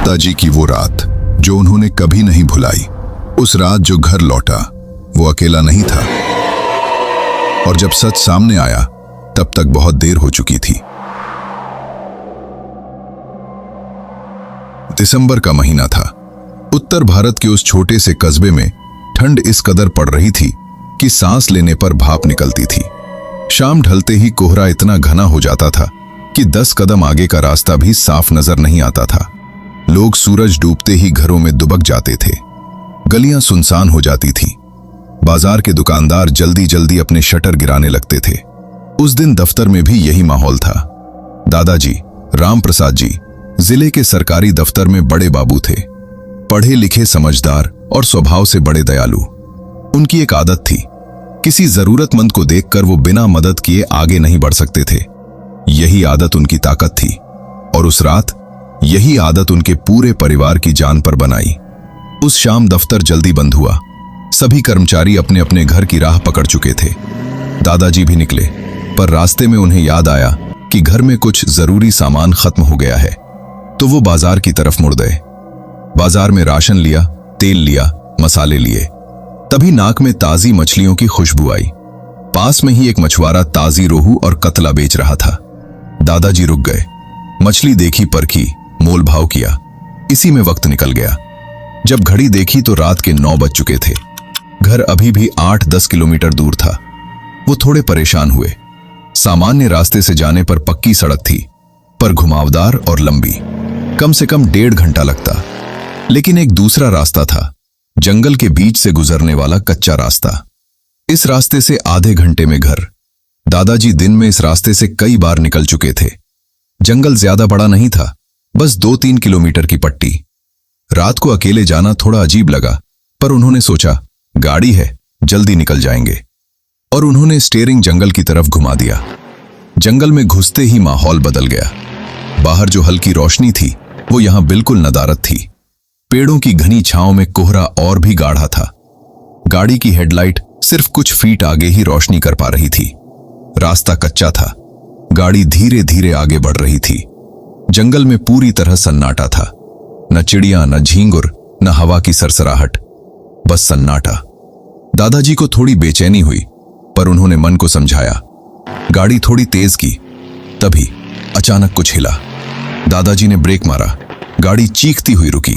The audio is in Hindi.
दादाजी की वो रात जो उन्होंने कभी नहीं भुलाई। उस रात जो घर लौटा वो अकेला नहीं था, और जब सच सामने आया तब तक बहुत देर हो चुकी थी। दिसंबर का महीना था। उत्तर भारत के उस छोटे से कस्बे में ठंड इस कदर पड़ रही थी कि सांस लेने पर भाप निकलती थी। शाम ढलते ही कोहरा इतना घना हो जाता था कि 10 कदम आगे का रास्ता भी साफ नजर नहीं आता था। लोग सूरज डूबते ही घरों में दुबक जाते थे। गलियां सुनसान हो जाती थीं। बाजार के दुकानदार जल्दी जल्दी अपने शटर गिराने लगते थे। उस दिन दफ्तर में भी यही माहौल था। दादाजी राम प्रसाद जी जिले के सरकारी दफ्तर में बड़े बाबू थे, पढ़े लिखे, समझदार और स्वभाव से बड़े दयालु। उनकी एक आदत थी, किसी जरूरतमंद को देखकर वो बिना मदद किए आगे नहीं बढ़ सकते थे। यही आदत उनकी ताकत थी, और उस रात यही आदत उनके पूरे परिवार की जान पर बनाई। उस शाम दफ्तर जल्दी बंद हुआ। सभी कर्मचारी अपने अपने घर की राह पकड़ चुके थे। दादाजी भी निकले, पर रास्ते में उन्हें याद आया कि घर में कुछ जरूरी सामान खत्म हो गया है, तो वो बाजार की तरफ मुड़ गए। बाजार में राशन लिया, तेल लिया, मसाले लिए। तभी नाक में ताजी मछलियों की खुशबू आई। पास में ही एक मछुआरा ताजी रोहू और कतला बेच रहा था। दादाजी रुक गए, मछली देखी, परखी, मोल भाव किया। इसी में वक्त निकल गया। जब घड़ी देखी तो रात के 9 बज चुके थे। घर अभी भी 8-10 किलोमीटर दूर था। वो थोड़े परेशान हुए। सामान्य रास्ते से जाने पर पक्की सड़क थी, पर घुमावदार और लंबी, कम से कम 1.5 घंटा लगता। लेकिन एक दूसरा रास्ता था, जंगल के बीच से गुजरने वाला कच्चा रास्ता। इस रास्ते से आधे घंटे में घर। दादाजी दिन में इस रास्ते से कई बार निकल चुके थे। जंगल ज्यादा बड़ा नहीं था, बस 2-3 किलोमीटर की पट्टी। रात को अकेले जाना थोड़ा अजीब लगा, पर उन्होंने सोचा गाड़ी है, जल्दी निकल जाएंगे। और उन्होंने स्टीयरिंग जंगल की तरफ घुमा दिया। जंगल में घुसते ही माहौल बदल गया। बाहर जो हल्की रोशनी थी वो यहां बिल्कुल नदारद थी। पेड़ों की घनी छांव में कोहरा और भी गाढ़ा था। गाड़ी की हेडलाइट सिर्फ कुछ फीट आगे ही रोशनी कर पा रही थी। रास्ता कच्चा था। गाड़ी धीरे धीरे आगे बढ़ रही थी। जंगल में पूरी तरह सन्नाटा था। न चिड़िया, न झींगुर, न हवा की सरसराहट, बस सन्नाटा। दादाजी को थोड़ी बेचैनी हुई, पर उन्होंने मन को समझाया। गाड़ी थोड़ी तेज की, तभी अचानक कुछ हिला। दादाजी ने ब्रेक मारा। गाड़ी चीखती हुई रुकी।